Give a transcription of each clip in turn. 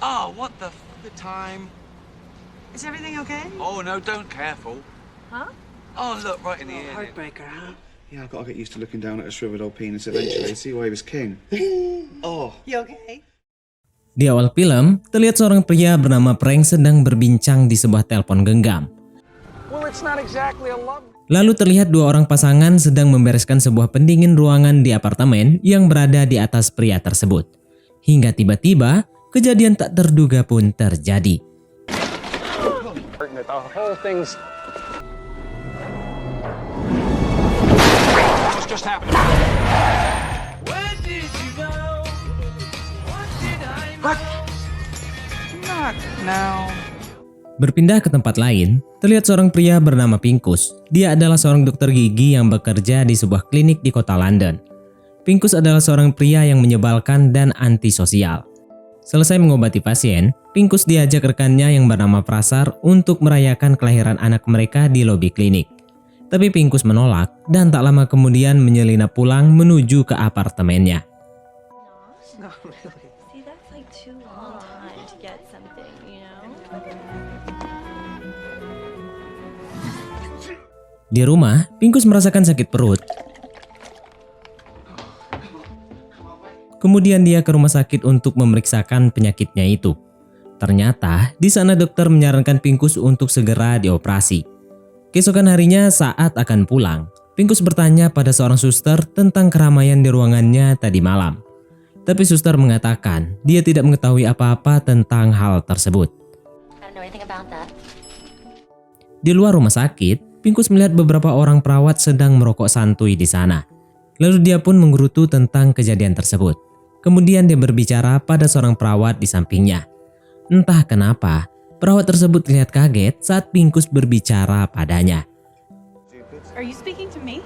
Oh, what the time? Is everything okay? Oh, no, don't. Careful. Huh? Oh, look, right in the ear. Heartbreaker, huh? Yeah, I've got to get used to looking down at a shriveled old penis eventually. See why he was king. Oh. You okay? Di awal film, terlihat seorang pria bernama Frank sedang berbincang di sebuah telepon genggam. Well, it's not exactly a love. Lalu terlihat dua orang pasangan sedang membereskan sebuah pendingin ruangan di apartemen yang berada di atas pria tersebut. Hingga tiba-tiba, kejadian tak terduga pun terjadi. The whole thing's... What's just happened? Where did you go? What did I know? What? Not now. Berpindah ke tempat lain, terlihat seorang pria bernama Pinkus. Dia adalah seorang dokter gigi yang bekerja di sebuah klinik di kota London. Pinkus adalah seorang pria yang menyebalkan dan antisosial. Selesai mengobati pasien, Pinkus diajak rekannya yang bernama Prasar untuk merayakan kelahiran anak mereka di lobi klinik. Tapi Pinkus menolak dan tak lama kemudian menyelinap pulang menuju ke apartemennya. No, really. See, that's like too long time to get something, you know? Di rumah, Pinkus merasakan sakit perut. Kemudian dia ke rumah sakit untuk memeriksakan penyakitnya itu. Ternyata, di sana dokter menyarankan Pinkus untuk segera dioperasi. Keesokan harinya saat akan pulang, Pinkus bertanya pada seorang suster tentang keramaian di ruangannya tadi malam. Tapi suster mengatakan dia tidak mengetahui apa-apa tentang hal tersebut. Di luar rumah sakit, Pinkus melihat beberapa orang perawat sedang merokok santuy di sana. Lalu dia pun menggerutu tentang kejadian tersebut. Kemudian dia berbicara pada seorang perawat di sampingnya. Entah kenapa, perawat tersebut terlihat kaget saat Pinkus berbicara padanya. Are you speaking to me?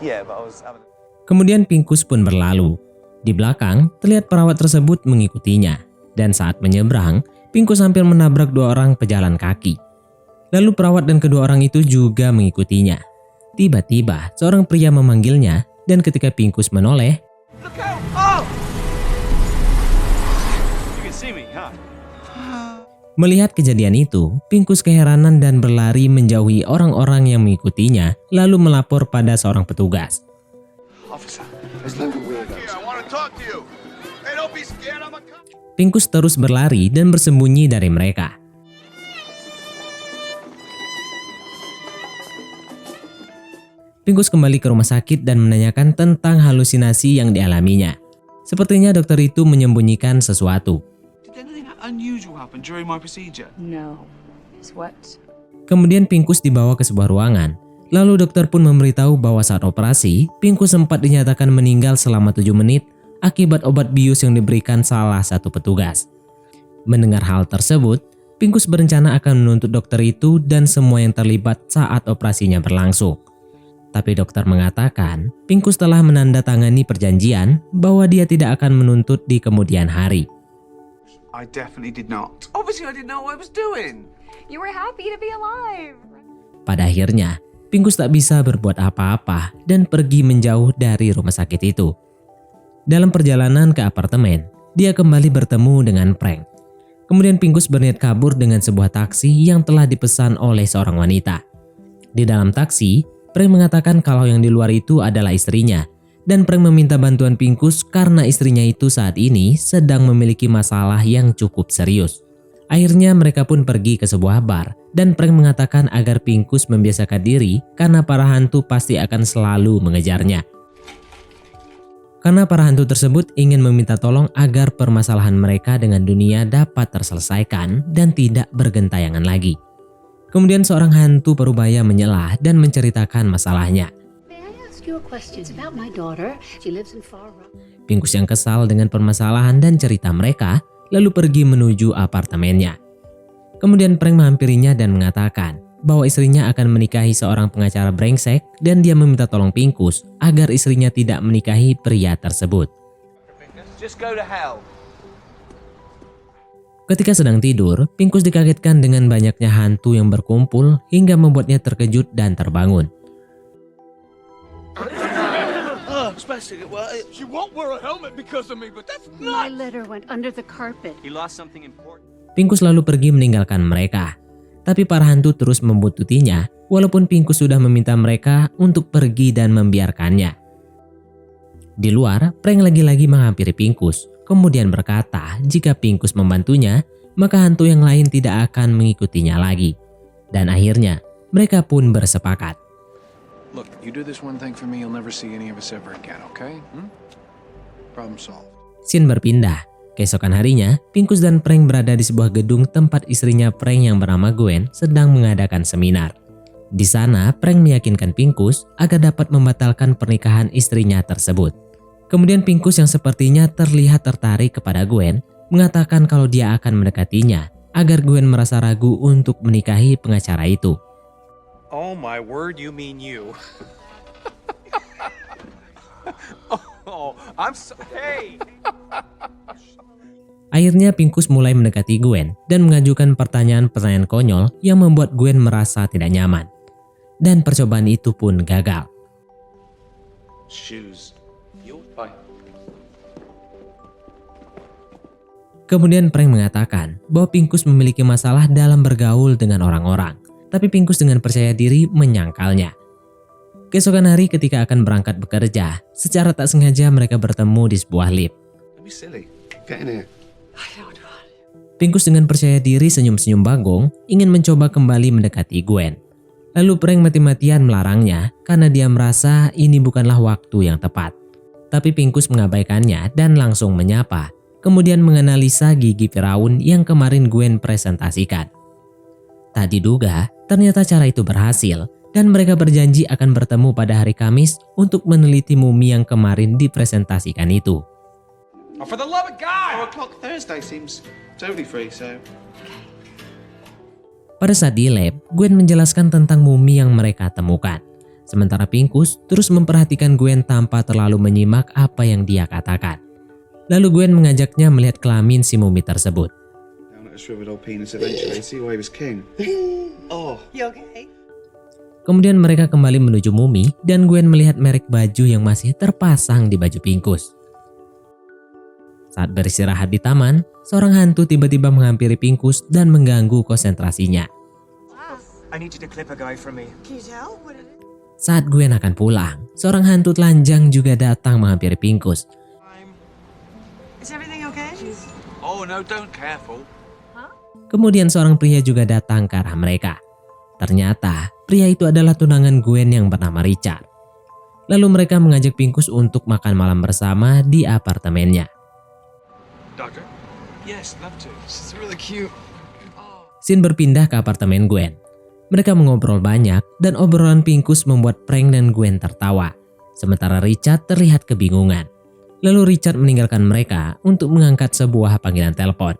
Yeah, but I was... Kemudian Pinkus pun berlalu. Di belakang, terlihat perawat tersebut mengikutinya. Dan saat menyeberang, Pinkus hampir menabrak dua orang pejalan kaki. Lalu perawat dan kedua orang itu juga mengikutinya. Tiba-tiba, seorang pria memanggilnya dan ketika Pinkus menoleh, Look out! Oh! You can see me, huh? melihat kejadian itu, Pinkus keheranan dan berlari menjauhi orang-orang yang mengikutinya, lalu melapor pada seorang petugas. Officer, there's loads of weirdos. I want to talk to you. Hey, don't be scared. I'm a cop. Pinkus terus berlari dan bersembunyi dari mereka. Pinkus kembali ke rumah sakit dan menanyakan tentang halusinasi yang dialaminya. Sepertinya dokter itu menyembunyikan sesuatu. Did anything unusual happen during my procedure? No. Is what? Kemudian Pinkus dibawa ke sebuah ruangan. Lalu dokter pun memberitahu bahwa saat operasi, Pinkus sempat dinyatakan meninggal selama 7 menit akibat obat bius yang diberikan salah satu petugas. Mendengar hal tersebut, Pinkus berencana akan menuntut dokter itu dan semua yang terlibat saat operasinya berlangsung. Tapi dokter mengatakan, Pinkus telah menandatangani perjanjian bahwa dia tidak akan menuntut di kemudian hari. I definitely did not. Obviously, I didn't know what I was doing. You were happy to be alive. Pada akhirnya, Pinkus tak bisa berbuat apa-apa dan pergi menjauh dari rumah sakit itu. Dalam perjalanan ke apartemen, dia kembali bertemu dengan Frank. Kemudian Pinkus berniat kabur dengan sebuah taksi yang telah dipesan oleh seorang wanita. Di dalam taksi, Frank mengatakan kalau yang di luar itu adalah istrinya, dan Frank meminta bantuan Pinkus karena istrinya itu saat ini sedang memiliki masalah yang cukup serius. Akhirnya mereka pun pergi ke sebuah bar, dan Frank mengatakan agar Pinkus membiasakan diri karena para hantu pasti akan selalu mengejarnya. Karena para hantu tersebut ingin meminta tolong agar permasalahan mereka dengan dunia dapat terselesaikan dan tidak bergentayangan lagi. Kemudian seorang hantu parubaya menyelah dan menceritakan masalahnya. Pinkus yang kesal dengan permasalahan dan cerita mereka, lalu pergi menuju apartemennya. Kemudian Frank menghampirinya dan mengatakan bahwa istrinya akan menikahi seorang pengacara brengsek dan dia meminta tolong Pinkus agar istrinya tidak menikahi pria tersebut. Just go to hell. Ketika sedang tidur, Pinkus dikagetkan dengan banyaknya hantu yang berkumpul hingga membuatnya terkejut dan terbangun. especially. Well, she won't wear a helmet because of me, but that's My not. letter went under the carpet. He lost something important. Pinkus lalu pergi meninggalkan mereka. Tapi para hantu terus membuntutinya walaupun Pinkus sudah meminta mereka untuk pergi dan membiarkannya. Di luar, Frank lagi-lagi menghampiri Pinkus, kemudian berkata jika Pinkus membantunya, maka hantu yang lain tidak akan mengikutinya lagi. Dan akhirnya, mereka pun bersepakat. Look, you do this one thing for me, you'll never see any of us ever again, okay? Problem solved. Scene berpindah. Keesokan harinya, Pinkus dan Frank berada di sebuah gedung tempat istrinya Frank yang bernama Gwen sedang mengadakan seminar. Di sana, Frank meyakinkan Pinkus agar dapat membatalkan pernikahan istrinya tersebut. Kemudian Pinkus yang sepertinya terlihat tertarik kepada Gwen mengatakan kalau dia akan mendekatinya agar Gwen merasa ragu untuk menikahi pengacara itu. Oh my word, you mean you. Oh, I'm so... Hey! Akhirnya Pinkus mulai mendekati Gwen dan mengajukan pertanyaan-pertanyaan konyol yang membuat Gwen merasa tidak nyaman. Dan percobaan itu pun gagal. Shoes. You fine. Kemudian Frank mengatakan bahwa Pinkus memiliki masalah dalam bergaul dengan orang-orang. Tapi Pinkus dengan percaya diri menyangkalnya. Keesokan hari ketika akan berangkat bekerja, secara tak sengaja mereka bertemu di sebuah lift. Don't be silly. Get in here. Pinkus dengan percaya diri senyum-senyum bagong ingin mencoba kembali mendekati Gwen. Lalu Frank mati-matian melarangnya karena dia merasa ini bukanlah waktu yang tepat. Tapi Pinkus mengabaikannya dan langsung menyapa, kemudian menganalisa gigi Firaun yang kemarin Gwen presentasikan. Tak diduga, ternyata cara itu berhasil dan mereka berjanji akan bertemu pada hari Kamis untuk meneliti mumi yang kemarin dipresentasikan itu. Oh, for the love of God! 4 o'clock Thursday seems totally free, so... Pada saat di lab, Gwen menjelaskan tentang mumi yang mereka temukan. Sementara Pinkus terus memperhatikan Gwen tanpa terlalu menyimak apa yang dia katakan. Lalu Gwen mengajaknya melihat kelamin si mumi tersebut. Down at a shriveled old penis eventually, see why he was king. Oh. You okay? Kemudian mereka kembali menuju mumi dan Gwen melihat merek baju yang masih terpasang di baju Pinkus. Saat beristirahat di taman, seorang hantu tiba-tiba menghampiri Pinkus dan mengganggu konsentrasinya. I need you to clip a guy for me. Can you tell what it is? Saat Gwen akan pulang, seorang hantu telanjang juga datang menghampiri Pinkus. Is everything okay? Oh no, don't careful. Kemudian seorang pria juga datang ke arah mereka. Ternyata pria itu adalah tunangan Gwen yang bernama Richard. Lalu mereka mengajak Pinkus untuk makan malam bersama di apartemennya. Doctor? Yes, love to. She's really cute. Scene berpindah ke apartemen Gwen. Mereka mengobrol banyak dan obrolan Pinkus membuat Frank dan Gwen tertawa. Sementara Richard terlihat kebingungan. Lalu Richard meninggalkan mereka untuk mengangkat sebuah panggilan telepon.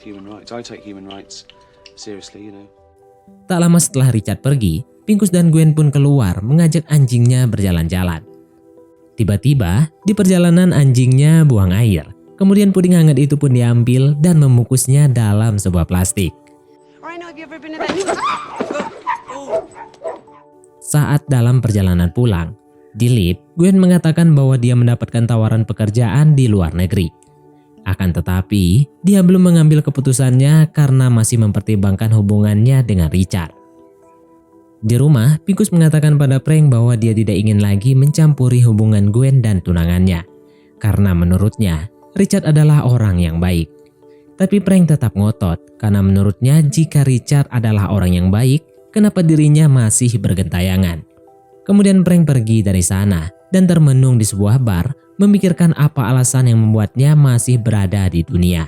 Human rights. I take human rights seriously, you know. Tak lama setelah Richard pergi, Pinkus dan Gwen pun keluar mengajak anjingnya berjalan-jalan. Tiba-tiba, di perjalanan anjingnya buang air. Kemudian puding hangat itu pun diambil dan membungkusnya dalam sebuah plastik. Saat dalam perjalanan pulang, di lift, Gwen mengatakan bahwa dia mendapatkan tawaran pekerjaan di luar negeri. Akan tetapi, dia belum mengambil keputusannya karena masih mempertimbangkan hubungannya dengan Richard. Di rumah, Pinkus mengatakan pada Frank bahwa dia tidak ingin lagi mencampuri hubungan Gwen dan tunangannya. Karena menurutnya, Richard adalah orang yang baik. Tapi Frank tetap ngotot karena menurutnya jika Richard adalah orang yang baik, kenapa dirinya masih bergentayangan. Kemudian Frank pergi dari sana dan termenung di sebuah bar memikirkan apa alasan yang membuatnya masih berada di dunia.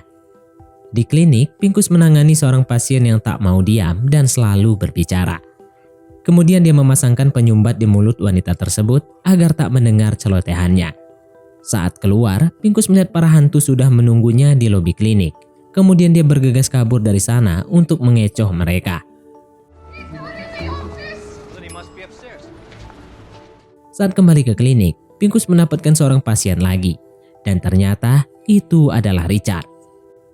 Di klinik, Pinkus menangani seorang pasien yang tak mau diam dan selalu berbicara. Kemudian dia memasangkan penyumbat di mulut wanita tersebut agar tak mendengar celotehannya. Saat keluar, Pinkus melihat para hantu sudah menunggunya di lobi klinik. Kemudian dia bergegas kabur dari sana untuk mengecoh mereka. Saat kembali ke klinik, Pinkus mendapatkan seorang pasien lagi. Dan ternyata itu adalah Richard.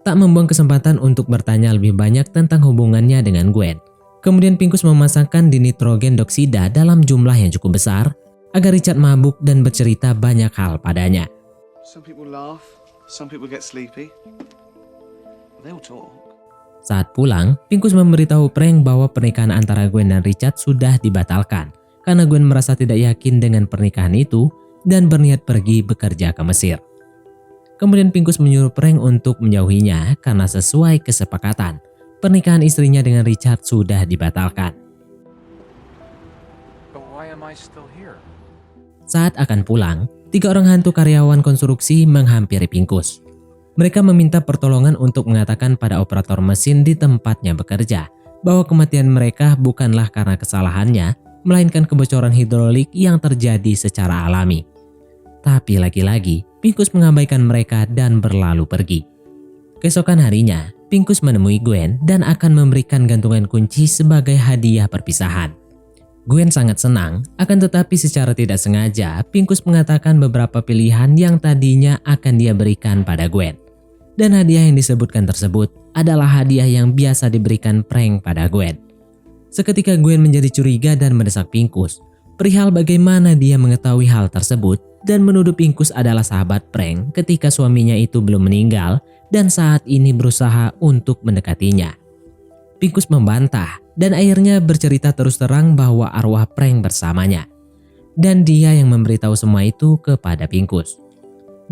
Tak membuang kesempatan untuk bertanya lebih banyak tentang hubungannya dengan Gwen. Kemudian Pincus memasangkan dinitrogen dioksida dalam jumlah yang cukup besar agar Richard mabuk dan bercerita banyak hal padanya. Some people laugh, some people get sleepy. They'll talk. Saat pulang, Pincus memberitahu Frank bahwa pernikahan antara Gwen dan Richard sudah dibatalkan karena Gwen merasa tidak yakin dengan pernikahan itu dan berniat pergi bekerja ke Mesir. Kemudian Pincus menyuruh Frank untuk menjauhinya karena sesuai kesepakatan, pernikahan istrinya dengan Richard sudah dibatalkan. But why am I still here? Saat akan pulang, 3 orang hantu karyawan konstruksi menghampiri Pincus. Mereka meminta pertolongan untuk mengatakan pada operator mesin di tempatnya bekerja bahwa kematian mereka bukanlah karena kesalahannya, melainkan kebocoran hidrolik yang terjadi secara alami. Tapi lagi-lagi, Pincus mengabaikan mereka dan berlalu pergi. Keesokan harinya, Pincus menemui Gwen dan akan memberikan gantungan kunci sebagai hadiah perpisahan. Gwen sangat senang, akan tetapi secara tidak sengaja, Pincus mengatakan beberapa pilihan yang tadinya akan dia berikan pada Gwen. Dan hadiah yang disebutkan tersebut adalah hadiah yang biasa diberikan Frank pada Gwen. Seketika Gwen menjadi curiga dan mendesak Pincus perihal bagaimana dia mengetahui hal tersebut dan menuduh Pincus adalah sahabat Frank ketika suaminya itu belum meninggal dan saat ini berusaha untuk mendekatinya. Pincus membantah dan akhirnya bercerita terus terang bahwa arwah Frank bersamanya. Dan dia yang memberitahu semua itu kepada Pincus.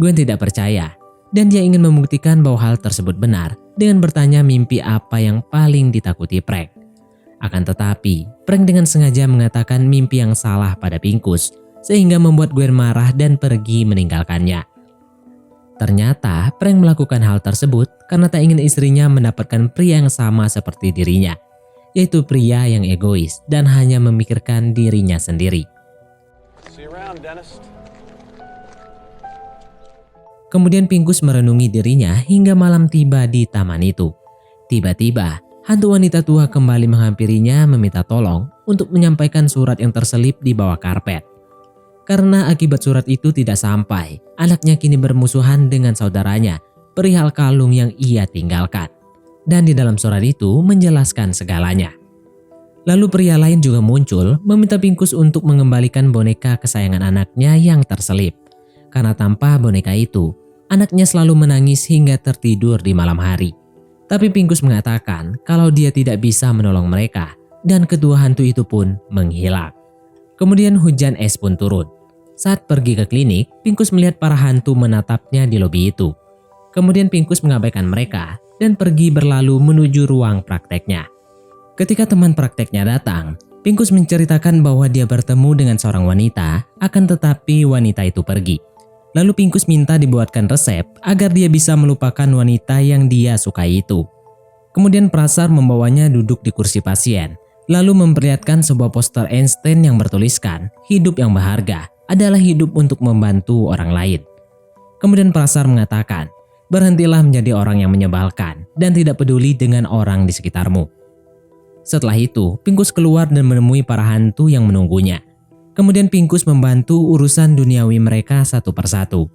Gwen tidak percaya dan dia ingin membuktikan bahwa hal tersebut benar dengan bertanya mimpi apa yang paling ditakuti Frank. Akan tetapi, Frank dengan sengaja mengatakan mimpi yang salah pada Pincus sehingga membuat Gwen marah dan pergi meninggalkannya. Ternyata Frank melakukan hal tersebut karena tak ingin istrinya mendapatkan pria yang sama seperti dirinya, yaitu pria yang egois dan hanya memikirkan dirinya sendiri. See you around, dentist. Kemudian Pincus merenungi dirinya hingga malam tiba di taman itu. Tiba-tiba, hantu wanita tua kembali menghampirinya meminta tolong untuk menyampaikan surat yang terselip di bawah karpet. Karena akibat surat itu tidak sampai, anaknya kini bermusuhan dengan saudaranya perihal kalung yang ia tinggalkan. Dan di dalam surat itu menjelaskan segalanya. Lalu pria lain juga muncul meminta Pincus untuk mengembalikan boneka kesayangan anaknya yang terselip. Karena tanpa boneka itu, anaknya selalu menangis hingga tertidur di malam hari. Tapi Pincus mengatakan kalau dia tidak bisa menolong mereka dan kedua hantu itu pun menghilang. Kemudian hujan es pun turun. Saat pergi ke klinik, Pincus melihat para hantu menatapnya di lobi itu. Kemudian Pincus mengabaikan mereka dan pergi berlalu menuju ruang prakteknya. Ketika teman prakteknya datang, Pincus menceritakan bahwa dia bertemu dengan seorang wanita, akan tetapi wanita itu pergi. Lalu Pincus minta dibuatkan resep agar dia bisa melupakan wanita yang dia sukai itu. Kemudian Prasar membawanya duduk di kursi pasien, lalu memperlihatkan sebuah poster Einstein yang bertuliskan, "Hidup yang berharga adalah hidup untuk membantu orang lain." Kemudian Prasar mengatakan, "Berhentilah menjadi orang yang menyebalkan dan tidak peduli dengan orang di sekitarmu." Setelah itu, Pincus keluar dan menemui para hantu yang menunggunya. Kemudian Pincus membantu urusan duniawi mereka satu persatu.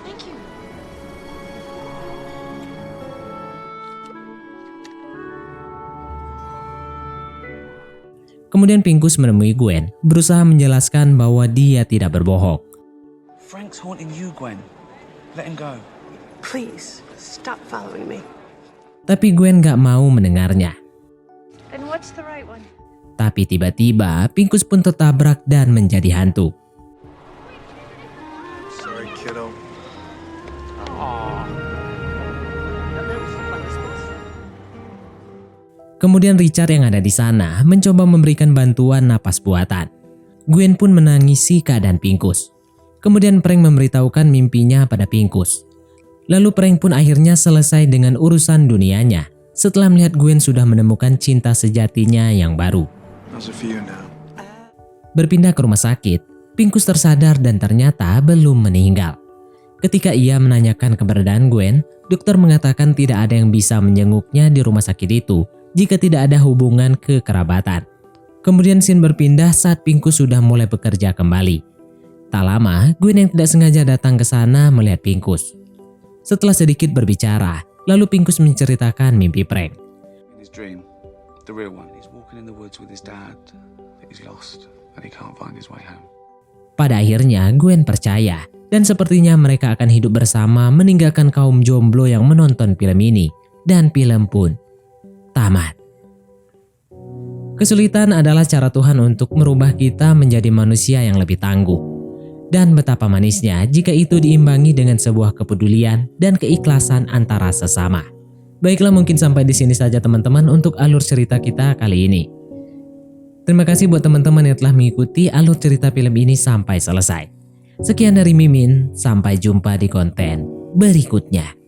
Thank you. Kemudian Pincus menemui Gwen, berusaha menjelaskan bahwa dia tidak berbohong. Frank's haunting you, Gwen. Let him go. Please, stop following me. Tapi Gwen gak mau mendengarnya. And what's the right one? Tapi tiba-tiba Pincus pun tertabrak dan menjadi hantu. Sorry, kiddo. Kemudian Richard yang ada di sana mencoba memberikan bantuan napas buatan. Gwen pun menangisi keadaan Pincus. Kemudian Frank memberitahukan mimpinya pada Pincus. Lalu Frank pun akhirnya selesai dengan urusan dunianya setelah melihat Gwen sudah menemukan cinta sejatinya yang baru. How's it for you now? Berpindah ke rumah sakit, Pincus tersadar dan ternyata belum meninggal. Ketika ia menanyakan keberadaan Gwen, dokter mengatakan tidak ada yang bisa menjenguknya di rumah sakit itu jika tidak ada hubungan kekerabatan. Kemudian scene berpindah saat Pincus sudah mulai bekerja kembali. Tak lama, Gwen yang tidak sengaja datang ke sana melihat Pincus. Setelah sedikit berbicara, lalu Pincus menceritakan mimpi prank. In his dream, the real one, he's walking in the woods with his dad. He's lost and he can't find his way home. Pada akhirnya Gwen percaya dan sepertinya mereka akan hidup bersama meninggalkan kaum jomblo yang menonton film ini, dan film pun tamat. Kesulitan adalah cara Tuhan untuk merubah kita menjadi manusia yang lebih tangguh. Dan betapa manisnya jika itu diimbangi dengan sebuah kepedulian dan keikhlasan antara sesama. Baiklah, mungkin sampai di sini saja teman-teman untuk alur cerita kita kali ini. Terima kasih buat teman-teman yang telah mengikuti alur cerita film ini sampai selesai. Sekian dari Mimin, sampai jumpa di konten berikutnya.